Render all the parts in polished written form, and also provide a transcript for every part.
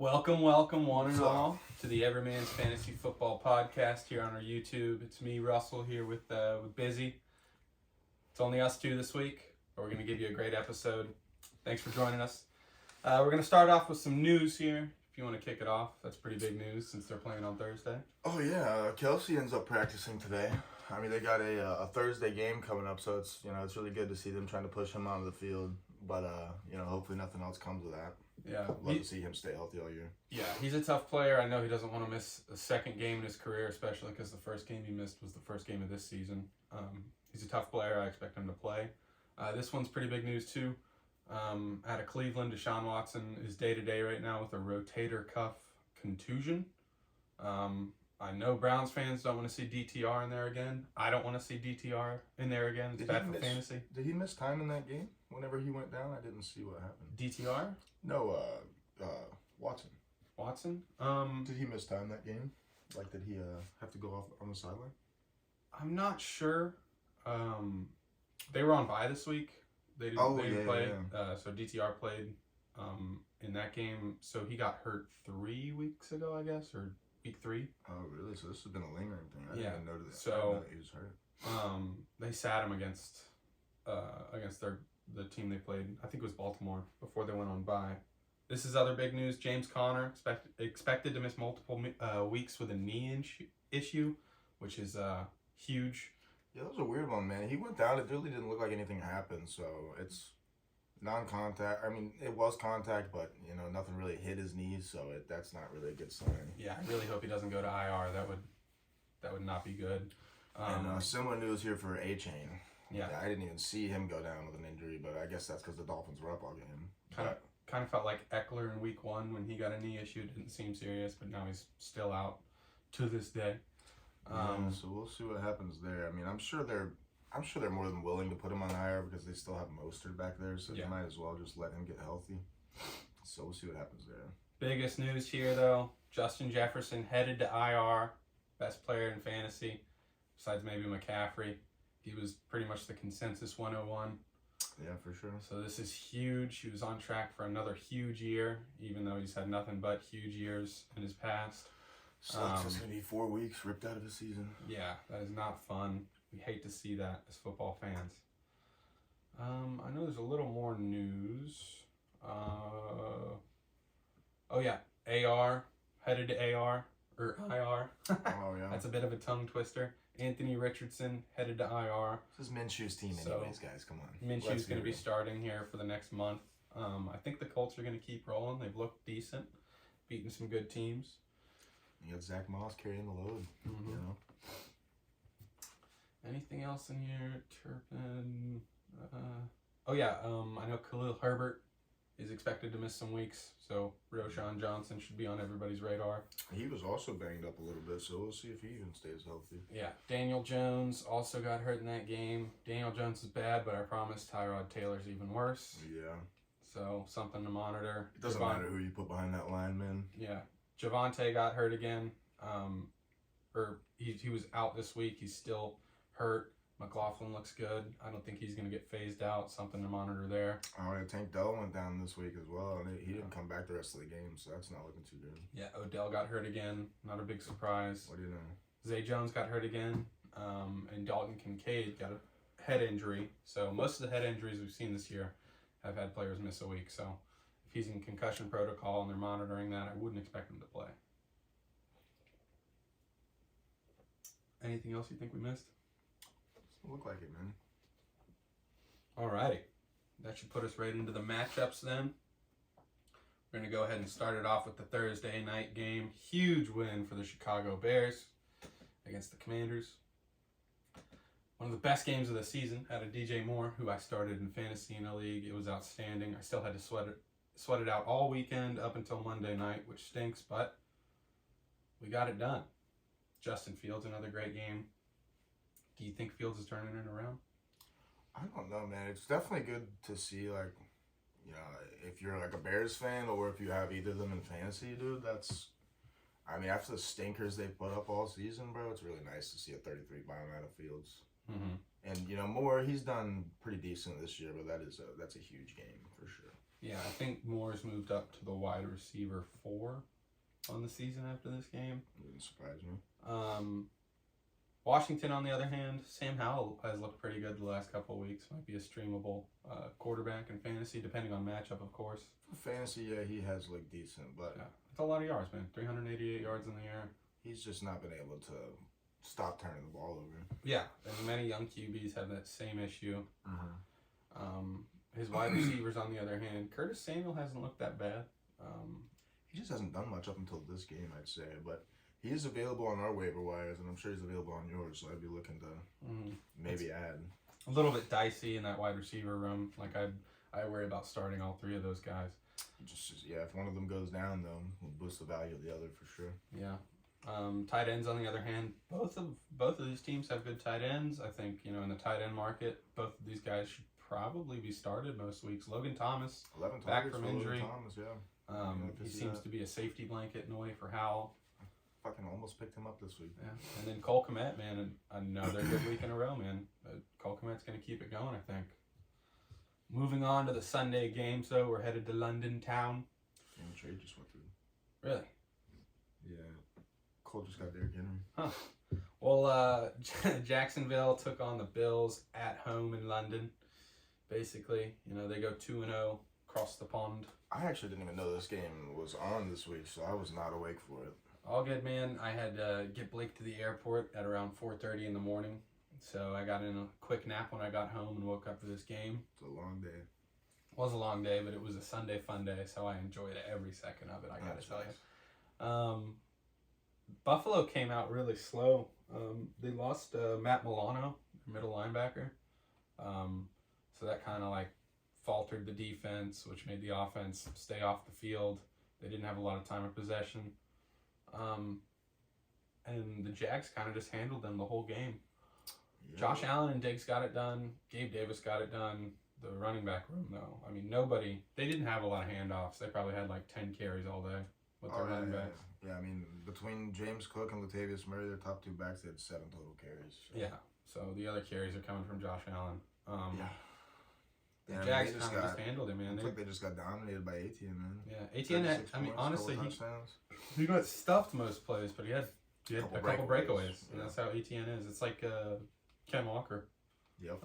Welcome, one and all, to the Everyman's Fantasy Football Podcast here on our YouTube. It's me, Russell, here with Baze. It's only us two this week, but we're going to give you a great episode. Thanks for joining us. We're going to start off with some news here. If you want to kick it off, that's pretty big news since they're playing on Thursday. Oh yeah, Kelsey ends up practicing today. I mean, they got a Thursday game coming up, so it's really good to see them trying to push him onto the field. But hopefully nothing else comes of that. Yeah, love to see him stay healthy all year. Yeah, he's a tough player. I know he doesn't want to miss a second game in his career, especially because the first game he missed was the first game of this season. He's a tough player. I expect him to play. This one's pretty big news too. Out of Cleveland, Deshaun Watson is day-to-day right now with a rotator cuff contusion. I know Browns fans don't want to see DTR in there again. I don't want to see DTR in there again. It's bad for fantasy. Did he miss time in that game? Whenever he went down, I didn't see what happened. DTR? No, Watson. Watson? Did he miss time that game? Like, did he have to go off on the sideline? I'm not sure. They were on bye this week. They didn't play. Yeah. So DTR played in that game. So he got hurt 3 weeks ago, I guess, or week 3. Oh, really? So this has been a lingering thing. I didn't know that. So I didn't know that he was hurt. They sat him against the team they played. I think it was Baltimore before they went on bye. This is other big news. James Conner expected to miss multiple weeks with a knee issue, which is huge. Yeah, that was a weird one, man. He went down. It really didn't look like anything happened, so it's non-contact. I mean, it was contact, but, nothing really hit his knees, so that's not really a good sign. Yeah, I really hope he doesn't go to IR. That would not be good. And similar news here for A-Chain. Yeah. I didn't even see him go down with an injury, but I guess that's because the Dolphins were up all game. Kind of felt like Eckler in week 1 when he got a knee issue. Didn't seem serious, but now he's still out to this day. So we'll see what happens there. I mean, I'm sure they're more than willing to put him on IR because they still have Mostert back there, so they might as well just let him get healthy. So we'll see what happens there. Biggest news here, though: Justin Jefferson headed to IR, best player in fantasy, besides maybe McCaffrey. He was pretty much the consensus 101. Yeah, for sure. So this is huge. He was on track for another huge year, even though he's had nothing but huge years in his past. Sucks. It's going to be 4 weeks ripped out of his season. Yeah, that is not fun. We hate to see that as football fans. I know there's a little more news. AR headed to AR or IR. Oh yeah. That's a bit of a tongue twister. Anthony Richardson headed to IR. This is Minshew's team anyways, guys. Come on. Minshew's going to be starting here for the next month. I think the Colts are going to keep rolling. They've looked decent, beating some good teams. You got Zach Moss carrying the load. Mm-hmm. Anything else in here? Turpin. I know Khalil Herbert is expected to miss some weeks, so Roschon Johnson should be on everybody's radar. He was also banged up a little bit, so we'll see if he even stays healthy. Yeah, Daniel Jones also got hurt in that game. Daniel Jones is bad, but I promise Tyrod Taylor's even worse. Yeah. So something to monitor. It doesn't matter who you put behind that line, man. Yeah. Javonte got hurt again. He was out this week. He's still hurt. McLaughlin looks good. I don't think he's going to get phased out. Something to monitor there. Oh, yeah, Tank Dell went down this week as well, and he didn't come back the rest of the game, so that's not looking too good. Yeah, Odell got hurt again. Not a big surprise. What do you know? Zay Jones got hurt again, and Dalton Kincaid got a head injury. So most of the head injuries we've seen this year have had players miss a week. So if he's in concussion protocol and they're monitoring that, I wouldn't expect him to play. Anything else you think we missed? Doesn't look like it, man. Alrighty. That should put us right into the matchups then. We're going to go ahead and start it off with the Thursday night game. Huge win for the Chicago Bears against the Commanders. One of the best games of the season out of DJ Moore, who I started in fantasy in a league. It was outstanding. I still had to sweat it out all weekend up until Monday night, which stinks, but we got it done. Justin Fields, another great game. Do you think Fields is turning it around? I don't know, man. It's definitely good to see, like, if you're like a Bears fan or if you have either of them in fantasy, dude, after the stinkers they put up all season, bro, it's really nice to see a 33 bomb out of Fields. Mm-hmm. And, Moore, he's done pretty decent this year, but that's a huge game for sure. Yeah, I think Moore's moved up to the wide receiver 4 on the season after this game. Wouldn't surprise me. Washington, on the other hand, Sam Howell has looked pretty good the last couple of weeks. Might be a streamable quarterback in fantasy, depending on matchup, of course. For fantasy, yeah, he has looked decent, but yeah, it's a lot of yards, man. 388 yards in the air. He's just not been able to stop turning the ball over. Yeah, and many young QBs have that same issue. Mm-hmm. His wide receivers, on the other hand, Curtis Samuel hasn't looked that bad. He just hasn't done much up until this game, I'd say, but he is available on our waiver wires, and I'm sure he's available on yours, so I'd be looking to maybe add. A little bit dicey in that wide receiver room. Like, I worry about starting all 3 of those guys. Yeah, if one of them goes down, though, we'll boost the value of the other for sure. Yeah. Tight ends, on the other hand, both of these teams have good tight ends. I think, in the tight end market, both of these guys should probably be started most weeks. Logan Thomas, 11 back from injury. Thomas, yeah. He seems to be a safety blanket in a way for Howell. Fucking almost picked him up this week. Yeah, and then Cole Kmet, man, another good week in a row, man. Cole Kmet's going to keep it going, I think. Moving on to the Sunday games, though, we're headed to London town. Game trade just went through. Really? Yeah. Cole just got Derrick Henry. Huh. Well, Jacksonville took on the Bills at home in London. Basically, they go 2-0 across the pond. I actually didn't even know this game was on this week, so I was not awake for it. All good, man. I had to get Blake to the airport at around 4:30 in the morning. So I got in a quick nap when I got home and woke up for this game. It's a long day. It was a long day, but it was a Sunday fun day, so I enjoyed every second of it, I gotta tell you. Buffalo came out really slow. They lost Matt Milano, middle linebacker. So that kind of faltered the defense, which made the offense stay off the field. They didn't have a lot of time of possession. And the Jags kind of just handled them the whole game. Yeah. Josh Allen and Diggs got it done. Gabe Davis got it done. The running back room, though. I mean, they didn't have a lot of handoffs. They probably had 10 carries all day with their running backs. Yeah, I mean, between James Cook and Latavius Murray, their top 2 backs, they had 7 total carries. So. Yeah, so the other carries are coming from Josh Allen. The Yeah, Jags kind of just handled it, man. Looks like they just got dominated by Etienne, man. Yeah, Etienne, honestly, he got stuffed most plays, but he had a couple breakaways. And that's how Etienne is. It's like Ken Walker. Yep.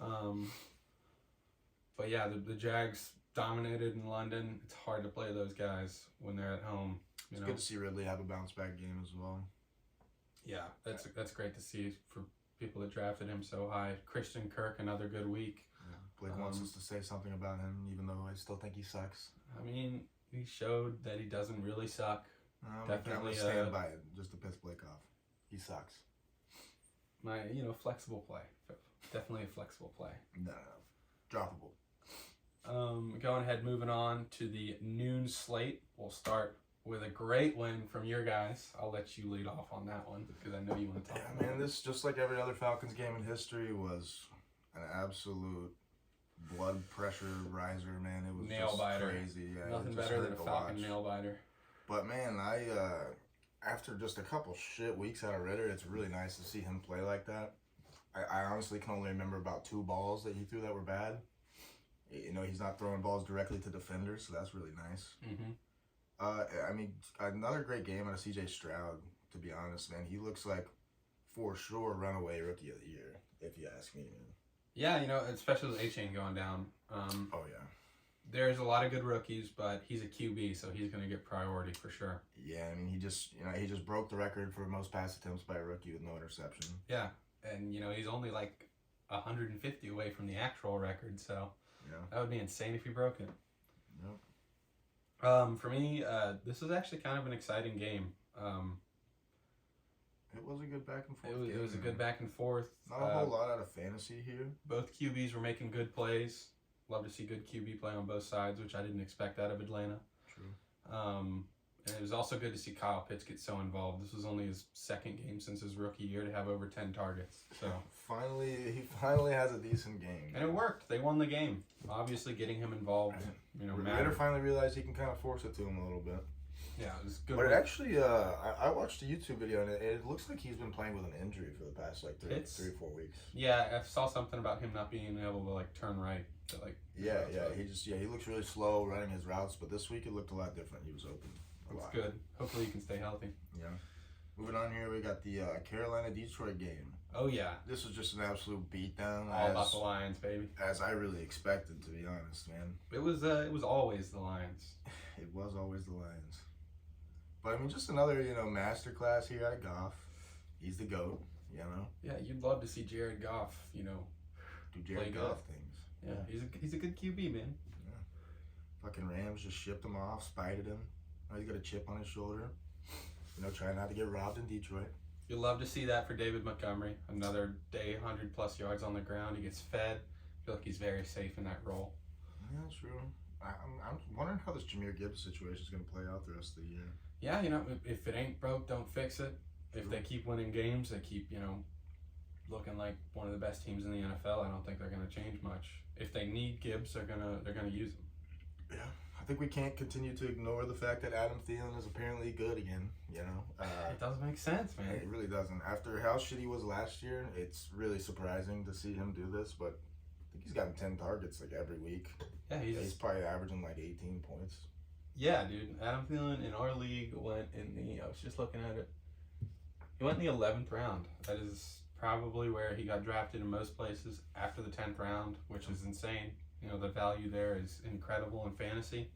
But yeah, the Jags dominated in London. It's hard to play those guys when they're at home. It's good to see Ridley have a bounce back game as well. Yeah, that's great to see for people that drafted him so high. Christian Kirk, another good week. Yeah. Blake wants us to say something about him, even though I still think he sucks. I mean, he showed that he doesn't really suck. Definitely stand by it, just to piss Blake off. He sucks. My, flexible play. Definitely a flexible play. No. Droppable. Going ahead, moving on to the noon slate. We'll start with a great win from your guys. I'll let you lead off on that one because I know you want to talk about it. Man, this, just like every other Falcons game in history, was an absolute blood pressure riser, man. It was nail just biter. Crazy. Yeah, nothing better than a Falcon nail biter. But man, after just a couple shit weeks out of Ritter, it's really nice to see him play like that. I honestly can only remember about 2 balls that he threw that were bad. He's not throwing balls directly to defenders, so that's really nice. Mm-hmm. I mean, another great game out of C.J. Stroud, to be honest, man. He looks like, for sure, runaway rookie of the year, if you ask me, man. Yeah, especially with A-Chain going down. Oh, yeah. There's a lot of good rookies, but he's a QB, so he's going to get priority for sure. Yeah, I mean, he just broke the record for most pass attempts by a rookie with no interception. Yeah, and, he's only 150 away from the actual record, so that would be insane if he broke it. Yep. For me, this was actually kind of an exciting game. It was a good back and forth game. It was a good back and forth. Not a whole lot out of fantasy here. Both QBs were making good plays. Love to see good QB play on both sides, which I didn't expect out of Atlanta. True. And it was also good to see Kyle Pitts get so involved. This was only his 2nd game since his rookie year to have over 10 targets. So he finally has a decent game. And it worked. They won the game. Obviously, getting him involved, Ritter finally realized he can kind of force it to him a little bit. Yeah, it was good. But it actually, I watched a YouTube video and it looks like he's been playing with an injury for the past like three or 4 weeks. Yeah, I saw something about him not being able to like turn right. To, like He looks really slow running his routes, but this week it looked a lot different. He was open. That's good. Hopefully he can stay healthy. Yeah. Moving on here, we got the Carolina-Detroit game. Oh yeah. This was just an absolute beatdown. All about the Lions, baby. As I really expected, to be honest, man. It was always the Lions. It was always the Lions. But I mean, just another masterclass here out of Goff. He's the GOAT, Yeah, you'd love to see Jared Goff, do Jared Goff things. Yeah, he's a good QB, man. Yeah. Fucking Rams just shipped him off, spited him. Now he's got a chip on his shoulder. Trying not to get robbed in Detroit. You'll love to see that for David Montgomery. Another day, 100+ yards on the ground. He gets fed. I feel like he's very safe in that role. Yeah, that's true. I'm wondering how this Jahmyr Gibbs situation is going to play out the rest of the year. Yeah, if it ain't broke, don't fix it. If they keep winning games, they keep, looking like one of the best teams in the NFL. I don't think they're going to change much. If they need Gibbs, they're gonna use him. Yeah, I think we can't continue to ignore the fact that Adam Thielen is apparently good again. It doesn't make sense, man. It really doesn't. After how shitty he was last year, it's really surprising to see him do this. But I think he's gotten 10 targets like every week. Yeah, he's probably averaging like 18 points. Yeah, dude. Adam Thielen in our league went in the. I was just looking at it. He went in the 11th round. That is probably where he got drafted in most places after the 10th round, which is insane. The value there is incredible in fantasy.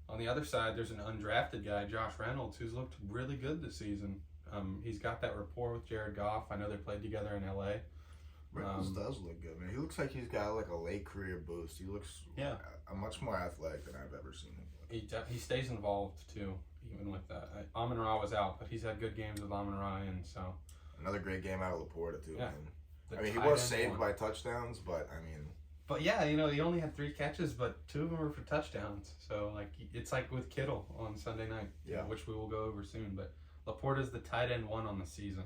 On the other side, there's an undrafted guy, Josh Reynolds, who's looked really good this season. He's got that rapport with Jared Goff. I know they played together in LA. Reynolds does look good, man. He looks like he's got like a late career boost. He looks much more athletic than I've ever seen him. He stays involved too, even with that. Amon-Ra was out, but he's had good games with Amon-Ra, and so another great game out of Laporta too. Yeah. Man. He was saved by touchdowns, but I mean. But yeah, he only had 3 catches, but 2 of them were for touchdowns. So it's like with Kittle on Sunday night, which we will go over soon. But Laporta's the tight end 1 on the season,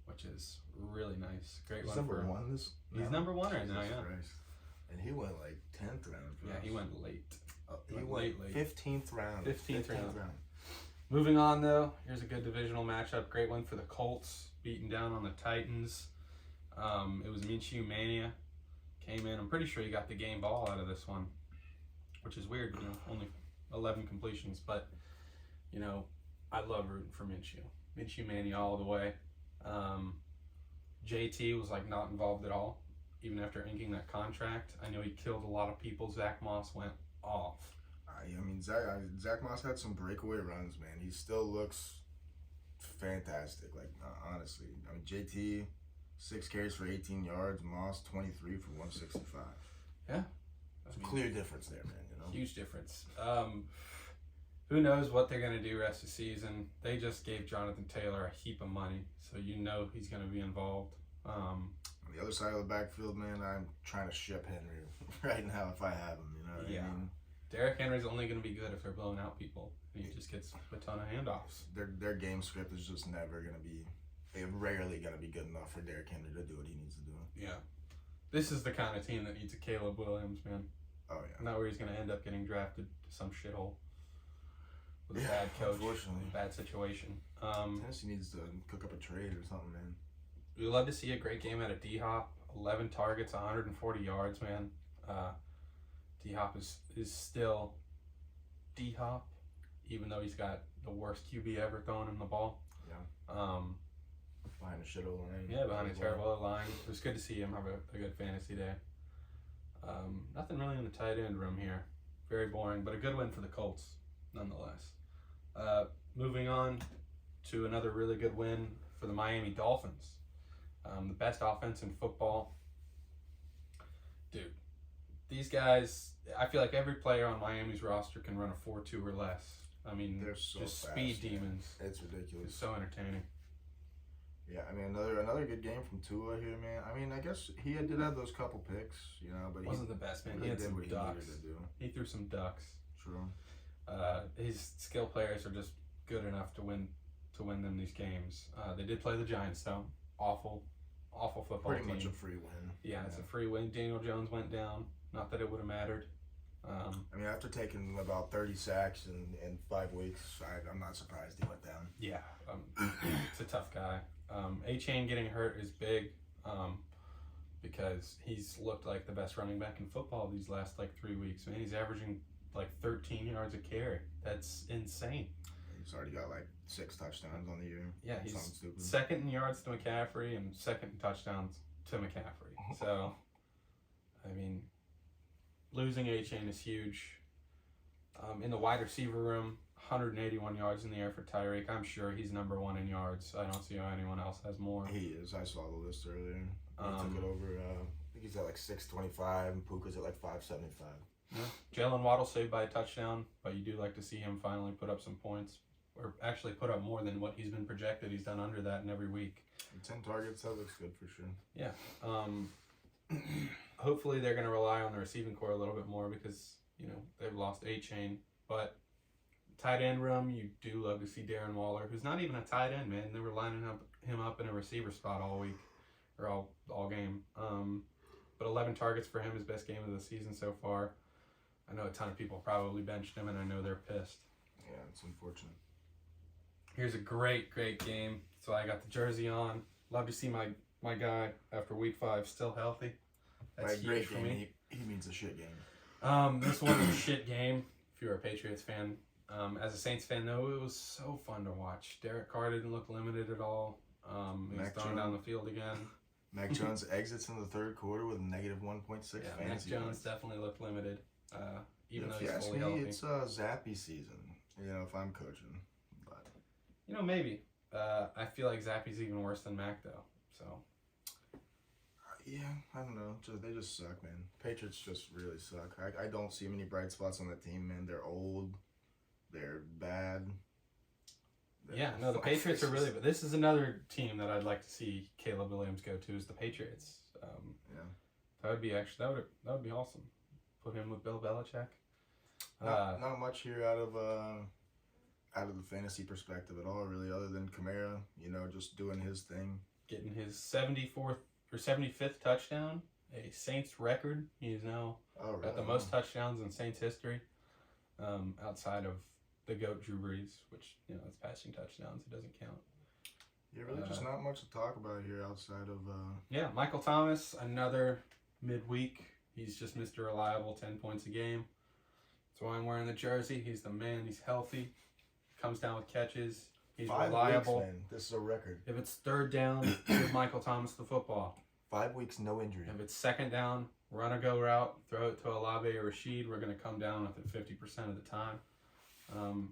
which is really nice. Great. He's number 1 this. He's number 1 right now, yeah. Christ. And he went like 10th round. Yeah, he went late. He went late. 15th round. 15th round. Moving on though, here's a good divisional matchup. Great one for the Colts, beating down on the Titans. It was Minshew Mania. Came in. I'm pretty sure he got the game ball out of this one, which is weird. Only 11 completions, but I love rooting for Minshew. Minshew Mania all the way. JT was not involved at all, even after inking that contract. I know he killed a lot of people. Zach Moss went off. I mean, Zach Moss had some breakaway runs, man. He still looks fantastic. Honestly, I mean, JT. 6 carries for 18 yards. Moss 23 for 165. Yeah, clear difference there, man. Huge difference. Who knows what they're gonna do rest of the season? They just gave Jonathan Taylor a heap of money, so he's gonna be involved. On the other side of the backfield, man, I'm trying to ship Henry right now if I have him. You know what I mean? Derrick Henry's only gonna be good if they're blowing out people. He just gets a ton of handoffs. Their game script is just never gonna be. They're rarely going to be good enough for Derrick Henry to do what he needs to do. Yeah. This is the kind of team that needs a Caleb Williams, man. Oh, yeah. Not where he's going to end up getting drafted to some shithole with a bad coach, unfortunately. Bad situation. Tennessee needs to cook up a trade or something, man. We'd love to see a great game out of D-Hop. 11 targets, 140 yards, man. D-Hop is still D-Hop, even though he's got the worst QB ever throwing him the ball. Yeah. Behind a shit line. Yeah, behind a terrible line. It was good to see him have a good fantasy day. Nothing really in the tight end room here. Very boring, but a good win for the Colts, nonetheless. Moving on to another really good win for the Miami Dolphins. The best offense in football. Dude, these guys, I feel like every player on Miami's roster can run a 4.2 or less. I mean, they're so just fast, speed man. demons. It's ridiculous. It's so entertaining. Yeah, I mean another good game from Tua here, man. I mean, I guess he did have those couple picks, but wasn't the best, man. Really he had did some what ducks. He needed to do. He threw some ducks. True. His skill players are just good enough to win them these games. They did play the Giants though. Awful football Pretty team. much a free win. Yeah, it's a free win. Daniel Jones went down. Not that it would have mattered. I mean, after taking about 30 sacks in 5 weeks, I'm not surprised he went down. Yeah, it's a tough guy. A-Chain getting hurt is big because he's looked like the best running back in football these last 3 weeks. Man, he's averaging 13 yards a carry. That's insane. He's already got 6 touchdowns on the year. Yeah, he's second in yards to McCaffrey and second in touchdowns to McCaffrey. So, I mean, losing A-Chain is huge. In the wide receiver room, 181 yards in the air for Tyreek. I'm sure he's number 1 in yards. I don't see how anyone else has more. He is. I saw the list earlier. He took it over. I think he's at 625, and Puka's at 575. Yeah. Jalen Waddle saved by a touchdown, but you do like to see him finally put up some points, or actually put up more than what he's been projected. He's done under that in every week. 10 targets, that looks good for sure. Yeah. Hopefully they're going to rely on the receiving core a little bit more because, they've lost A-Chain. But tight end room, you do love to see Darren Waller, who's not even a tight end, man. They were lining him up in a receiver spot all week, or all game. But 11 targets for him, his best game of the season so far. I know a ton of people probably benched him, and I know they're pissed. Yeah, it's unfortunate. Here's a great game. So I got the jersey on. Love to see my guy after week 5 still healthy. That's huge for me. He means a shit game. This wasn't a shit game if you're a Patriots fan. As a Saints fan, though, it was so fun to watch. Derek Carr didn't look limited at all. He was thrown down the field again. Mac Jones exits in the third quarter with negative 1.6 yeah, fantasy Mac Jones points. Definitely looked limited, even though he's if fully you ask me, healthy. it's Zappy season, if I'm coaching. But Maybe. I feel like Zappy's even worse than Mac, though. So. Yeah, I don't know. They just suck, man. Patriots just really suck. I don't see many bright spots on that team, man. They're old. They're bad. The Patriots are really. But this is another team that I'd like to see Caleb Williams go to. Is the Patriots. That would be that would be awesome. Put him with Bill Belichick. Not much here out of the fantasy perspective at all, really, other than Kamara. Just doing his thing, getting his 74th or 75th touchdown, a Saints record. He's now got the most touchdowns in Saints history, outside of the GOAT Drew Brees, which, it's passing touchdowns. It doesn't count. Yeah, really just not much to talk about here outside of... Michael Thomas, another midweek. He's just Mr. Reliable, 10 points a game. That's why I'm wearing the jersey. He's the man. He's healthy. Comes down with catches. He's 5 reliable. weeks, man. This is a record. If it's third down, give Michael Thomas the football. 5 weeks, no injury. If it's second down, run a go route, throw it to Olave or Rashid. We're going to come down with it 50% of the time.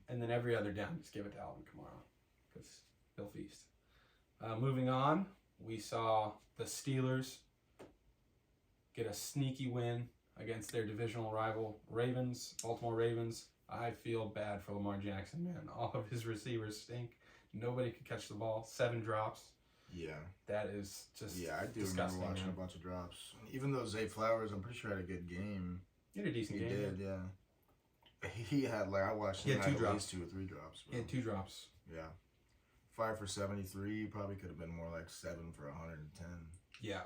And then every other down, just give it to Alvin Kamara because he'll feast. Moving on, we saw the Steelers get a sneaky win against their divisional rival Baltimore Ravens. I feel bad for Lamar Jackson, man. All of his receivers stink. Nobody could catch the ball. 7 drops. Yeah. That is just I do remember watching a bunch of drops. Even though Zay Flowers, I'm pretty sure had a good game. He had a decent game. He did, yeah. He had, I watched him have at least 2 or 3 drops. He had 2 drops. Yeah. 5 for 73, probably could have been more like 7 for 110. Yeah.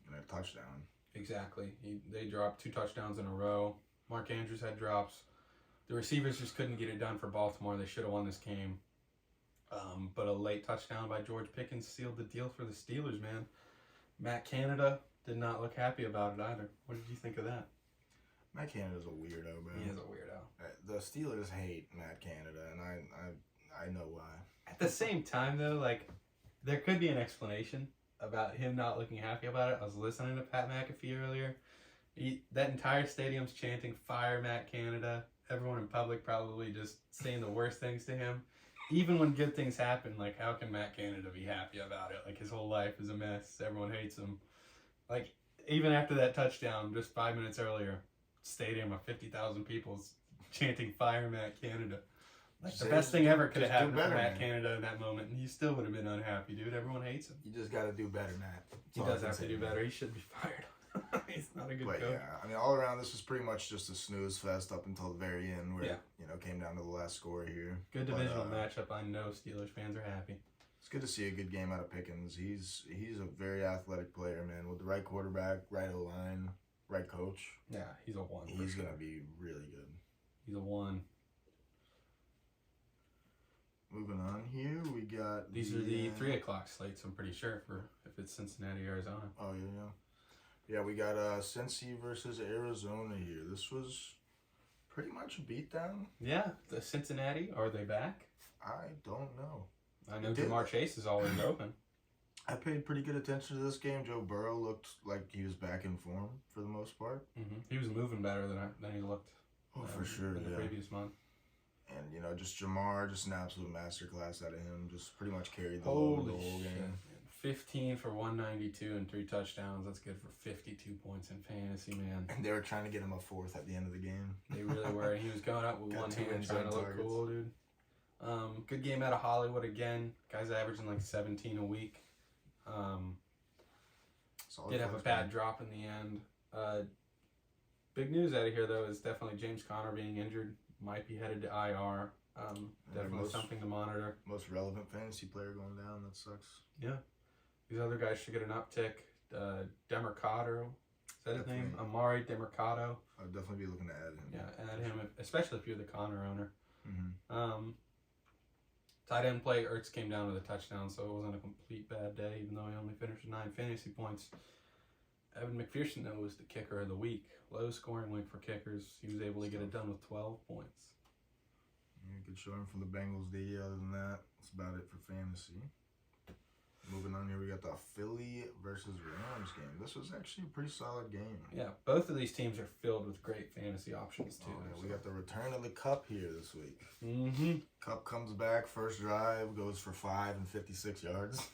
And a touchdown. Exactly. They dropped 2 touchdowns in a row. Mark Andrews had drops. The receivers just couldn't get it done for Baltimore. They should have won this game. But a late touchdown by George Pickens sealed the deal for the Steelers, man. Matt Canada did not look happy about it either. What did you think of that? Matt Canada's a weirdo, man. He is a weirdo. The Steelers hate Matt Canada, and I know why. At the same time, though, there could be an explanation about him not looking happy about it. I was listening to Pat McAfee earlier. That entire stadium's chanting, "Fire Matt Canada." Everyone in public probably just saying the worst things to him. Even when good things happen, how can Matt Canada be happy about it? His whole life is a mess. Everyone hates him. Even after that touchdown, just 5 minutes earlier, stadium of 50,000 people chanting "Fire Matt Canada." The best thing ever could have happened for Matt Canada in that moment, and he still would have been unhappy, dude. Everyone hates him. You just got to do better, Matt. He does have to do better. He should be fired. He's not a good coach. Yeah, all around, this was pretty much just a snooze fest up until the very end, where it came down to the last score here. Good divisional matchup. I know Steelers fans are happy. It's good to see a good game out of Pickens. He's a very athletic player, man, with the right quarterback, right O-line, right coach, Yeah, he's a 1. he's going to be really good. He's a 1. Moving on here, we got These are the 3 o'clock slates, I'm pretty sure, for if it's Cincinnati, Arizona. Oh, yeah. Yeah, we got Cincy versus Arizona here. This was pretty much a beatdown. Yeah, the Cincinnati, are they back? I don't know. I know Jamar Chase is always open. I paid pretty good attention to this game. Joe Burrow looked like he was back in form for the most part. Mm-hmm. He was moving better than he looked. For sure, in the previous month. And just Jamar, just an absolute masterclass out of him. Just pretty much carried the load the whole game. 15 for 192 and 3 touchdowns. That's good for 52 points in fantasy, man. And they were trying to get him a 4th at the end of the game. They really were. He was going up with one hand trying to look cool, dude. Good game out of Hollywood again. Guys averaging like 17 a week. Did have a bad drop in the end. Big news out of here, though, is definitely James Conner being injured. Might be headed to IR. Definitely something to monitor. Most relevant fantasy player going down. That sucks. Yeah. These other guys should get an uptick. Demercado. Is that his name? Amari Demercado. I'd definitely be looking to add him. Yeah, add him, especially if you're the Conner owner. Mm-hmm. Tight end play, Ertz came down with a touchdown, so it wasn't a complete bad day, even though he only finished with 9 fantasy points. Evan McPherson, though, was the kicker of the week. Low scoring week for kickers. He was able to get it done with 12 points. Yeah, good showing from the Bengals D. Other than that, that's about it for fantasy. Moving on here, we got the Philly versus Rams game. This was actually a pretty solid game. Yeah, both of these teams are filled with great fantasy options, too. We got the return of the Cup here this week. Mm-hmm. Cup comes back, first drive, goes for 5 and 56 yards.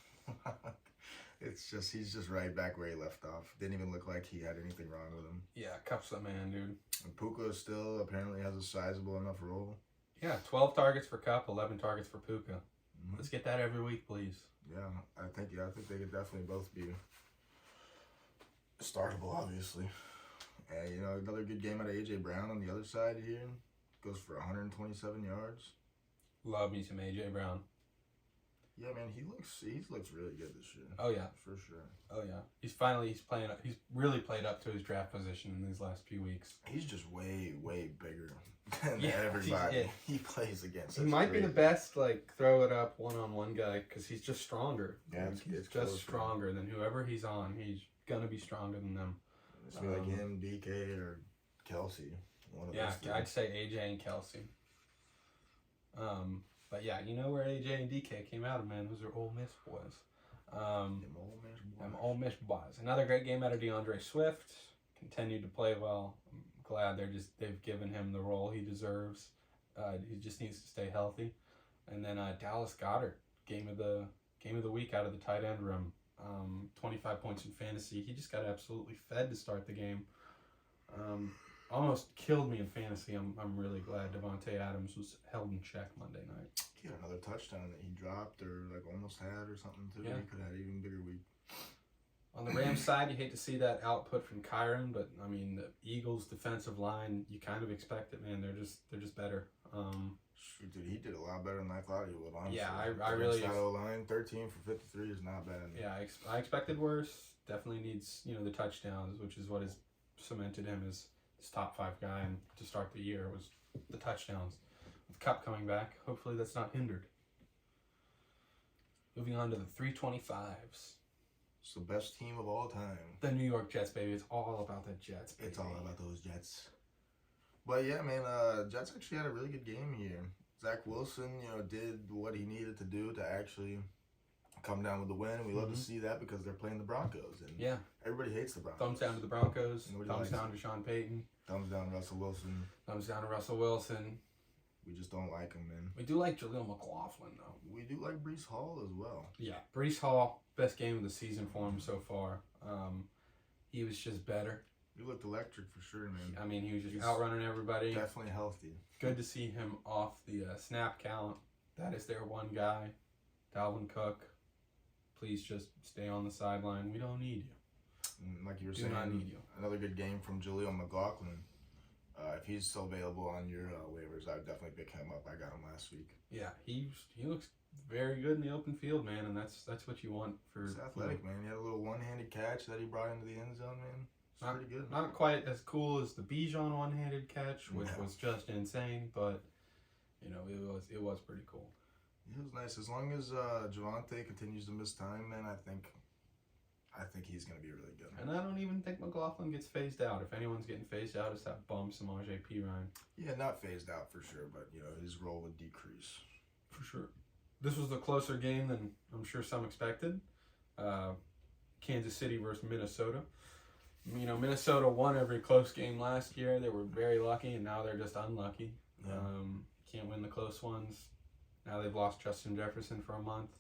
He's just right back where he left off. Didn't even look like he had anything wrong with him. Yeah, Cup's the man, dude. And Puka still apparently has a sizable enough role. Yeah, 12 targets for Cup, 11 targets for Puka. Mm-hmm. Let's get that every week, please. Yeah, I think they could definitely both be startable, obviously. And another good game out of AJ Brown on the other side here. Goes for 127 yards. Love me some AJ Brown. Yeah, man, he looks really good this year. Oh yeah, for sure. Oh yeah, he's playing. He's really played up to his draft position in these last few weeks. He's just way bigger than everybody he plays against. He might be the best throw it up one-on-one guy because he's just stronger. Yeah, he's just stronger than whoever he's on. He's gonna be stronger than them. It's like him, DK, or Kelsey. I'd say AJ and Kelsey. But yeah, you know where AJ and DK came out of, man. Those are Ole Miss boys. Them Ole Miss boys. Another great game out of DeAndre Swift. Continued to play well. I'm glad they've given him the role he deserves. He just needs to stay healthy. And then Dallas Goedert, game of the week out of the tight end room. 25 points in fantasy. He just got absolutely fed to start the game. Almost killed me in fantasy. I'm really glad Devontae Adams was held in check Monday night. He had another touchdown that he dropped or almost had or something too. Yeah. He could have had an even bigger week. On the Rams side, you hate to see that output from Kyron, but I mean the Eagles' defensive line, you kind of expect it, man. They're just better. Shoot, dude, he did a lot better than I thought he would. Honestly. Yeah, I really. That O-line, 13 for 53 is not bad. Yeah, I expected worse. Definitely needs the touchdowns, which is what has cemented him as his top 5 guy, and to start the year was the touchdowns. With Cup coming back, hopefully that's not hindered. Moving on to the 325s. It's the best team of all time. The New York Jets, baby. It's all about the Jets, baby. It's all about those Jets. But yeah, man, Jets actually had a really good game here. Zach Wilson, did what he needed to do to actually come down with the win. We love to see that because they're playing the Broncos. And yeah. Everybody hates the Broncos. Thumbs down to the Broncos. Nobody Thumbs down to Sean Payton. Thumbs down to Russell Wilson. Thumbs down to Russell Wilson. We just don't like him, man. We do like Jaleel McLaughlin, though. We do like Breece Hall as well. Yeah, Breece Hall, best game of the season for him so far. He was just better. He looked electric for sure, man. I mean, he was just outrunning everybody. Definitely healthy. Good to see him off the snap count. That is their one guy, Dalvin Cook. Please just stay on the sideline. We don't need you. Like you were do saying, not need you. Another good game from Jaleel McLaughlin. If he's still available on your waivers, I would definitely pick him up. I got him last week. Yeah, he looks very good in the open field, man, and that's what you want for. He's athletic, man. He had a little one-handed catch that he brought into the end zone, man. Not, pretty good. Not quite as cool as the Bijan one-handed catch, which was just insane, but it was pretty cool. It was nice. As long as Javonte continues to miss time, man, I think he's gonna be really good. And I don't even think McLaughlin gets phased out. If anyone's getting phased out, it's that bum Samaje Perine. Yeah, not phased out for sure, but his role would decrease. For sure. This was a closer game than I'm sure some expected. Kansas City versus Minnesota. Minnesota won every close game last year. They were very lucky, and now they're just unlucky. Yeah. Can't win the close ones. Now they've lost Justin Jefferson for a month.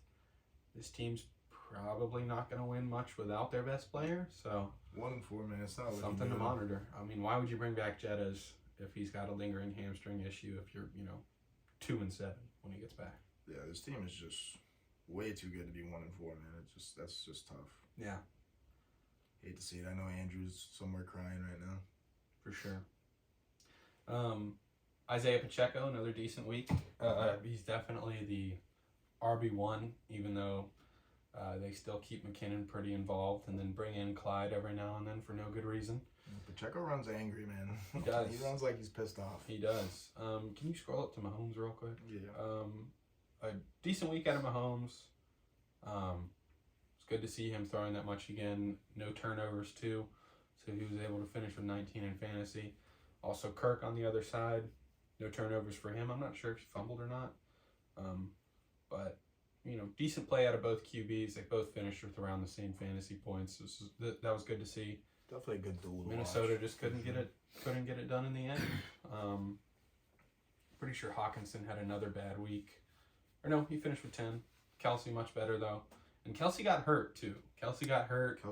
This team's probably not going to win much without their best player. So 1-4, man. It's not something to monitor. I mean, why would you bring back Jettas if he's got a lingering hamstring issue? If you're 2-7 when he gets back. Yeah, this team is just way too good to be 1-4, man. That's just tough. Yeah. Hate to see it. I know Andrew's somewhere crying right now. For sure. Isaiah Pacheco, another decent week. He's definitely the RB1, even though they still keep McKinnon pretty involved and then bring in Clyde every now and then for no good reason. Pacheco runs angry, man. He does. He runs like he's pissed off. He does. Can you scroll up to Mahomes real quick? Yeah. A decent week out of Mahomes. It's good to see him throwing that much again. No turnovers, too. So he was able to finish with 19 in fantasy. Also, Kirk on the other side. No turnovers for him. I'm not sure if he fumbled or not. But, decent play out of both QBs. They both finished with around the same fantasy points. That was good to see. Definitely a good duel. Minnesota just couldn't get it done in the end. Pretty sure Hawkinson had another bad week. Or no, he finished with 10. Kelsey much better, though. And Kelsey got hurt, too. Kelsey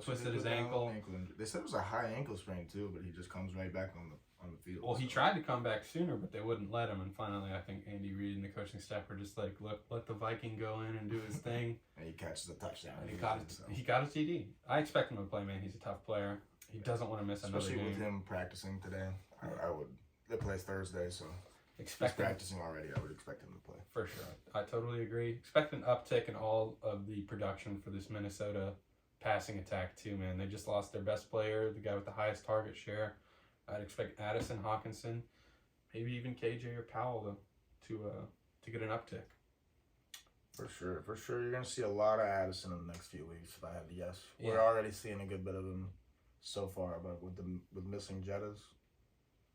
twisted his ankle. They said it was a high ankle sprain, too, but he just comes right back on the field. Well, he tried to come back sooner, but they wouldn't let him. And finally, I think Andy Reid and the coaching staff were just like, let the Viking go in and do his thing. And he catches a touchdown. And he got a TD. I expect him to play, man. He's a tough player. He doesn't want to miss another game. Especially with him practicing today. I would. They play Thursday, so he's practicing already. I would expect him to play. For sure. I totally agree. Expect an uptick in all of the production for this Minnesota passing attack, too, man. They just lost their best player, the guy with the highest target share. I'd expect Addison, Hawkinson, maybe even KJ or Powell to get an uptick. For sure. You're going to see a lot of Addison in the next few weeks, if I had to guess. Yeah. We're already seeing a good bit of him so far, but with missing Jettas,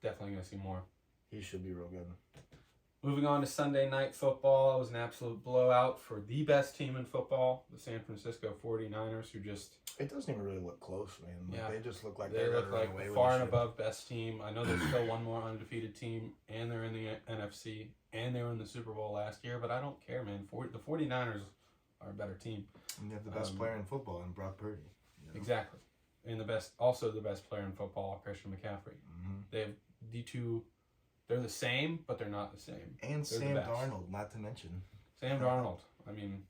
definitely going to see more. He should be real good. Moving on to Sunday Night Football. It was an absolute blowout for the best team in football, the San Francisco 49ers, who just... It doesn't even really look close, man. They just look like they look like far and above best team. I know there's still one more undefeated team, and they're in the NFC, and they were in the Super Bowl last year, but I don't care, man. The 49ers are a better team. And you have the best player in football in Brock Purdy. Exactly. And the best player in football, Christian McCaffrey. Mm-hmm. They have the two... They're the same, but they're not the same. And they're Sam Darnold, not to mention. Sam Darnold. I mean,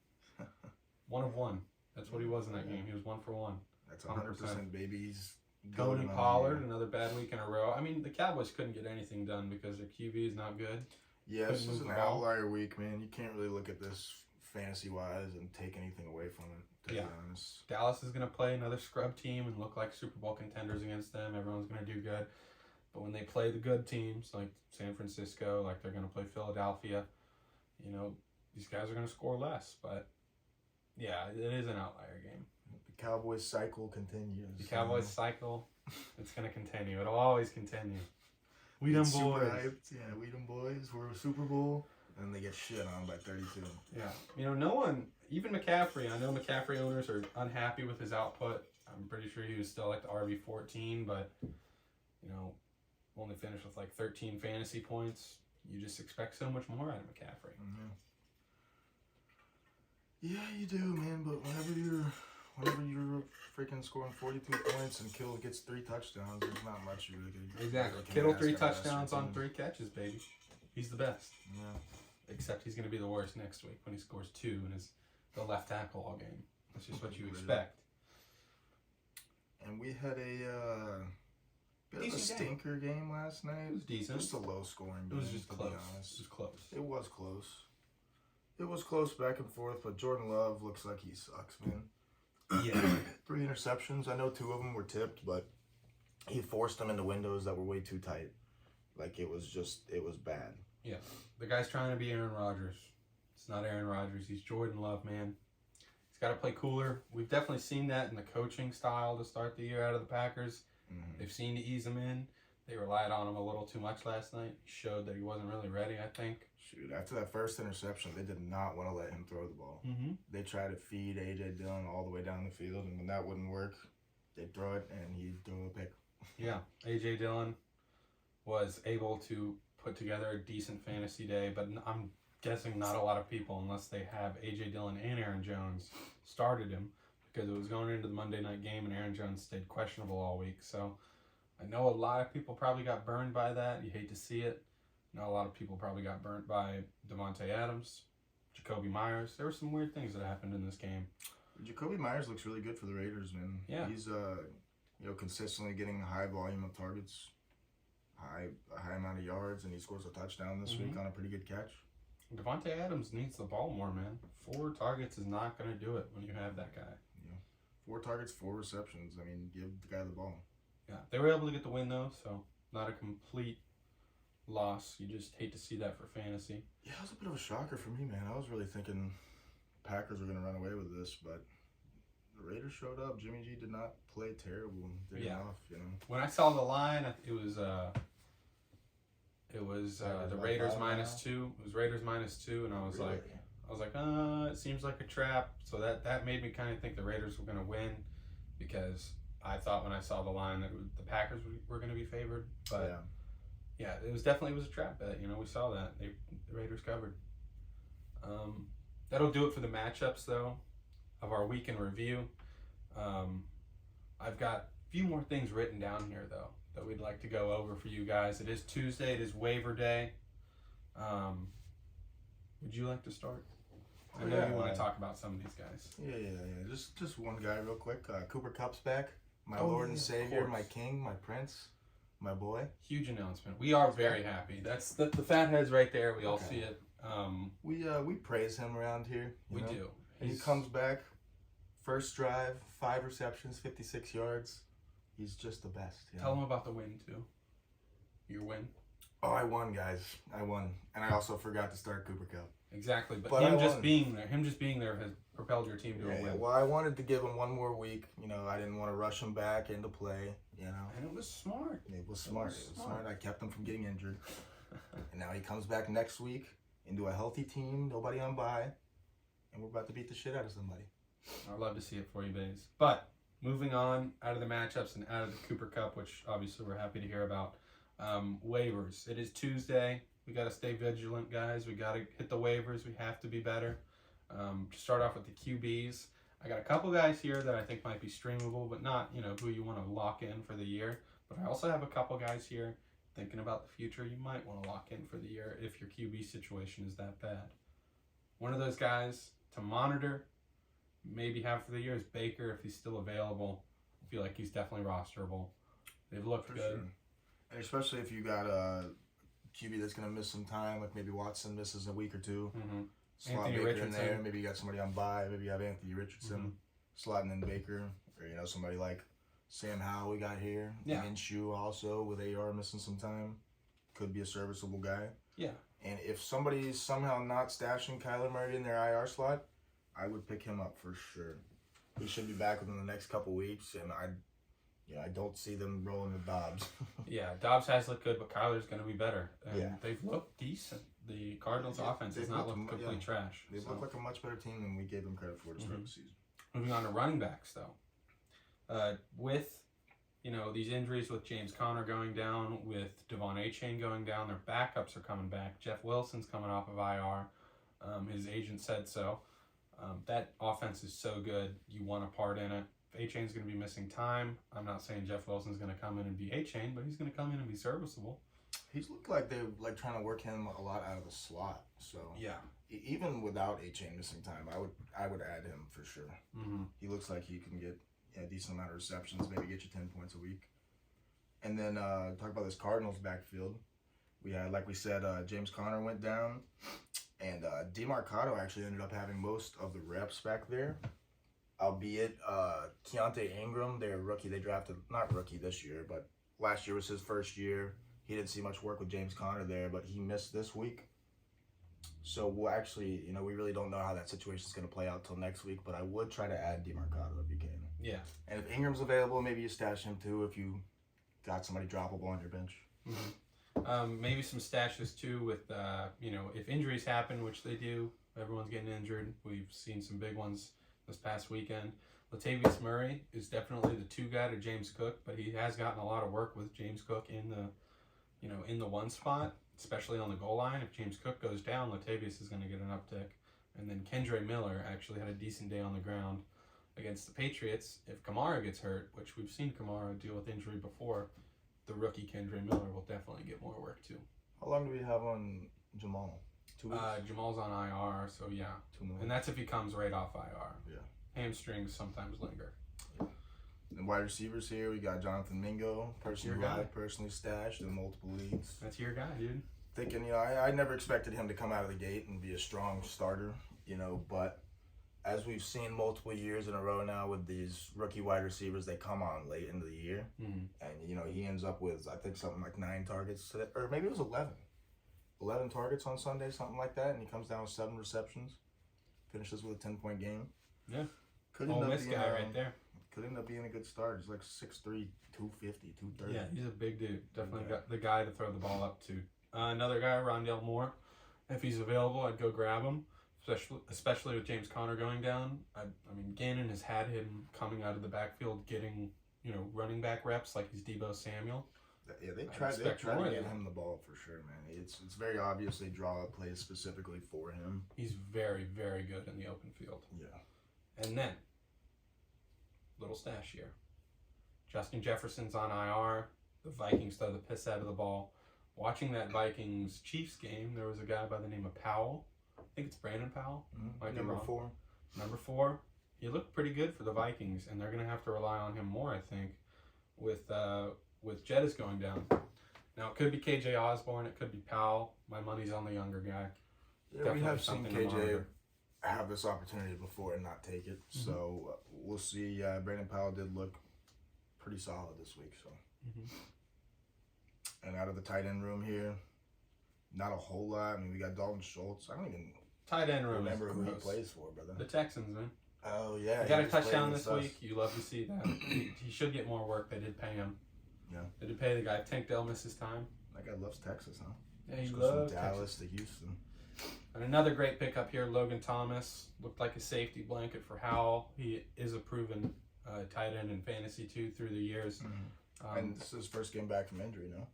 1 of 1. That's what he was in that game. He was 1 for 1. That's 100% babies. Tony Pollard, another bad week in a row. I mean, the Cowboys couldn't get anything done because their QB is not good. Yeah, this is an outlier week, man. You can't really look at this fantasy-wise and take anything away from it, to be honest. Dallas is going to play another scrub team and look like Super Bowl contenders against them. Everyone's going to do good. But when they play the good teams, like San Francisco, like they're going to play Philadelphia, these guys are going to score less. But, yeah, it is an outlier game. The Cowboys cycle continues. The Cowboys cycle, it's going to continue. It'll always continue. We them boys. Yeah, we them boys. We're a Super Bowl. And they get shit on by 32. Yeah. No one, even McCaffrey, I know McCaffrey owners are unhappy with his output. I'm pretty sure he was still like the RB14, but, only finished with like 13 fantasy points. You just expect so much more out of McCaffrey. Mm-hmm. Yeah, you do, man. But whenever you're freaking scoring 42 points and Kittle gets 3 touchdowns, there's not much you really can. Exactly. Kittle 3 touchdowns on 3 catches, baby. He's the best. Yeah. Except he's going to be the worst next week when he scores 2 and is the left tackle all game. That's just what you expect. And we had a bit of a stinker game last night. It was decent. Just a low scoring game. It was just to close. Be honest. It was close. It was close. It was close back and forth, but Jordan Love looks like he sucks, man. Yeah. 3 interceptions. I know 2 of them were tipped, but he forced them into windows that were way too tight. Like, it was bad. Yeah. The guy's trying to be Aaron Rodgers. It's not Aaron Rodgers. He's Jordan Love, man. He's got to play cooler. We've definitely seen that in the coaching style to start the year out of the Packers. Mm-hmm. They've seen to ease him in. They relied on him a little too much last night. He showed that he wasn't really ready, I think. Shoot, after that first interception, they did not want to let him throw the ball. Mm-hmm. They tried to feed A.J. Dillon all the way down the field, and when that wouldn't work, they'd throw it, and he'd throw a pick. Yeah, A.J. Dillon was able to put together a decent fantasy day, but I'm guessing not a lot of people, unless they have A.J. Dillon and Aaron Jones, started him, because it was going into the Monday night game, and Aaron Jones stayed questionable all week. So I know a lot of people probably got burned by that. You hate to see it. I know a lot of people probably got burnt by Devontae Adams, Jacoby Myers. There were some weird things that happened in this game. Jacoby Myers looks really good for the Raiders, man. Yeah. He's consistently getting a high volume of targets, a high amount of yards, and he scores a touchdown this week on a pretty good catch. Devontae Adams needs the ball more, man. 4 targets is not going to do it when you have that guy. Yeah. 4 targets, 4 receptions. I mean, give the guy the ball. Yeah, they were able to get the win, though, so not a complete loss. You just hate to see that for fantasy. Yeah, it was a bit of a shocker for me, man. I was really thinking Packers were going to run away with this, but the Raiders showed up. Jimmy G did not play terrible. Did enough, you know. When I saw the line, it was the Raiders -2. It was Raiders -2, and I was Really? like, it seems like a trap. So that made me kind of think the Raiders were going to win, because I thought when I saw the line that the Packers were going to be favored. But yeah, it was a trap bet. You know, we saw that the Raiders covered. That'll do it for the matchups, though, of our week in review. I've got a few more things written down here, though, that we'd like to go over for you guys. It is Tuesday. It is waiver day. Would you like to start? I know you want to talk about some of these guys. Yeah. Just one guy real quick. Cooper Kupp's back. My Lord and Savior, my King, my Prince, my boy. Huge announcement. We are very happy. That's the fatheads right there. We all see it. We praise him around here. We do. He comes back, first drive, 5 receptions, 56 yards. He's just the best. Tell him about the win, too. Your win. Oh, I won, guys. I won. And I also forgot to start Cooper Kupp. Exactly. But him just being there has propelled your team to a win. Well, I wanted to give him one more week. You know, I didn't want to rush him back into play, you know. And it was smart. It was smart. I kept him from getting injured. And now he comes back next week into a healthy team, nobody on bye, and we're about to beat the shit out of somebody. I'd love to see it for you, Baze. But moving on out of the matchups and out of the Cooper Kupp, which obviously we're happy to hear about, waivers. It is Tuesday. We got to stay vigilant, guys. We got to hit the waivers. We have to be better. To start off with the QBs, I got a couple guys here that I think might be streamable, but not, who you want to lock in for the year. But I also have a couple guys here thinking about the future you might want to lock in for the year if your QB situation is that bad. One of those guys to monitor, maybe have for the year, is Baker if he's still available. I feel like he's definitely rosterable. They've looked for good. Sure. And especially if you got a QB that's going to miss some time, like maybe Watson misses a week or two. Mm-hmm. Slot Anthony Baker Richardson. in there. Maybe you got somebody on bye. Maybe you have Anthony Richardson slotting in Baker. Or, somebody like Sam Howell we got here. Yeah. Minshew also with AR missing some time. Could be a serviceable guy. Yeah. And if somebody's somehow not stashing Kyler Murray in their IR slot, I would pick him up for sure. He should be back within the next couple weeks, and I don't see them rolling with Dobbs. Yeah, Dobbs has looked good, but Kyler's going to be better. And Yeah. they've looked decent. The Cardinals' offense has not looked complete trash. They look like a much better team than we gave them credit for to start the season. Moving on to running backs, though. With, these injuries with James Conner going down, with Devon Achane going down, their backups are coming back. Jeff Wilson's coming off of IR. His agent said so. That offense is so good. You want a part in it. If Achane's going to be missing time, I'm not saying Jeff Wilson's going to come in and be Achane, but he's going to come in and be serviceable. He's looked like they're trying to work him a lot out of the slot. So yeah, even without Achane missing time, I would add him for sure. Mm-hmm. He looks like he can get a decent amount of receptions, maybe get you 10 points a week. And then talk about this Cardinals backfield. We had, like we said, James Conner went down, and DeMarcado actually ended up having most of the reps back there. albeit Keontae Ingram, their rookie, they drafted, not rookie this year, but last year was his first year. He didn't see much work with James Conner there, but he missed this week. So we'll actually, we really don't know how that situation is going to play out till next week, but I would try to add DeMarcado if you can. Yeah. And if Ingram's available, maybe you stash him too if you got somebody droppable on your bench. Mm-hmm. Maybe some stashes too with, if injuries happen, which they do, everyone's getting injured. We've seen some big ones this past weekend. Latavius Murray is definitely the 2 guy to James Cook, but he has gotten a lot of work with James Cook in the 1 spot, especially on the goal line. If James Cook goes down, Latavius is going to get an uptick. And then Kendre Miller actually had a decent day on the ground against the Patriots. If Kamara gets hurt, which we've seen Kamara deal with injury before, the rookie Kendre Miller will definitely get more work too. How long do we have on Jamal? 2 weeks? Jamal's on IR, so yeah. 2 more. And that's if he comes right off IR. Yeah. Hamstrings sometimes linger. And wide receivers here, we got Jonathan Mingo, personally stashed in multiple leagues. That's your guy, dude. Thinking, I never expected him to come out of the gate and be a strong starter, but as we've seen multiple years in a row now with these rookie wide receivers, they come on late into the year. Mm-hmm. And, he ends up with, I think, something like 9 targets today, or maybe it was 11. 11 targets on Sunday, something like that, and he comes down with 7 receptions, finishes with a 10-point game. Yeah. Could Ole Miss guy right there. Could end up being a good start. He's like 6'3", 250, 230. Yeah, he's a big dude. Definitely got the guy to throw the ball up to. Another guy, Rondale Moore. If he's available, I'd go grab him, especially with James Conner going down. I mean, Gannon has had him coming out of the backfield getting, running back reps like he's Deebo Samuel. Yeah, they try to get him the ball for sure, man. It's very obvious they draw plays specifically for him. He's very, very good in the open field. Yeah. And then, little stash here. Justin Jefferson's on IR. The Vikings throw the piss out of the ball. Watching that Vikings-Chiefs game, there was a guy by the name of Powell. I think it's Brandon Powell. Mm-hmm. Number 4. Number 4. He looked pretty good for the Vikings, and they're going to have to rely on him more, I think, with Jettis going down. Now, it could be KJ Osborne. It could be Powell. My money's on the younger guy. Yeah, Definitely we have seen KJ monitor. have this opportunity before and not take it. Mm-hmm. So we'll see. Brandon Powell did look pretty solid this week. So, And out of the tight end room here, not a whole lot. I mean, we got Dalton Schultz. I don't even tight end room remember who he plays for, brother. The Texans, man. Oh, yeah. He got a touchdown this week. You love to see that. He should get more work. They did pay him. Yeah. They did pay the guy. Tank Dell missed his time. That guy loves Texas, huh? Yeah, he loves Dallas to Houston. And another great pickup here, Logan Thomas. Looked like a safety blanket for Howell. He is a proven tight end in fantasy, too, through the years. Mm-hmm. And this is his first game back from injury, no?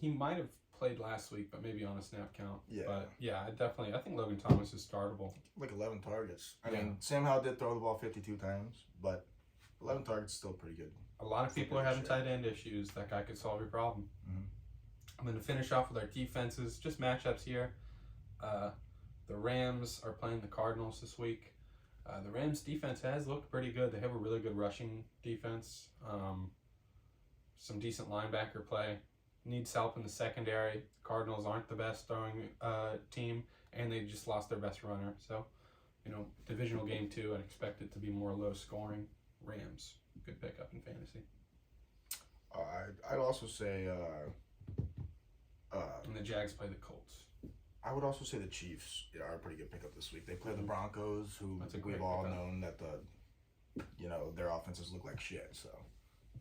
He might have played last week, but maybe on a snap count. Yeah. But, yeah, I think Logan Thomas is startable. Like 11 targets. I mean, Sam Howell did throw the ball 52 times, but 11 targets is still pretty good. A lot of people are having tight end issues. That guy could solve your problem. Mm-hmm. I'm going to finish off with our defenses. Just matchups here. The Rams are playing the Cardinals this week. The Rams defense has looked pretty good. They have a really good rushing defense. Some decent linebacker play. Needs help in the secondary. Cardinals aren't the best throwing team, and they just lost their best runner. So, divisional game 2, I'd expect it to be more low scoring. Rams, good pickup in fantasy. I'd also say... and the Jags play the Colts. I would also say the Chiefs are a pretty good pickup this week. They play the Broncos, who we've all known that their offenses look like shit. So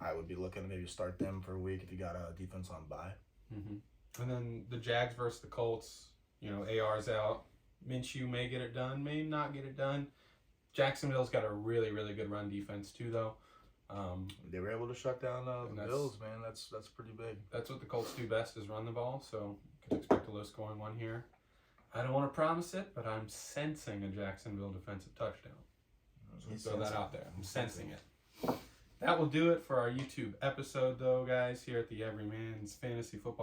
I would be looking to maybe start them for a week if you got a defense on bye. Mm-hmm. And then the Jags versus the Colts. AR's out. Minshew may get it done, may not get it done. Jacksonville's got a really, really good run defense too, though. They were able to shut down the Bills, man. That's pretty big. That's what the Colts do best, is run the ball. So you could expect a low-scoring one here. I don't want to promise it, but I'm sensing a Jacksonville defensive touchdown. So throw that out there. I'm sensing it. That will do it for our YouTube episode, though, guys, here at the Everyman's Fantasy Football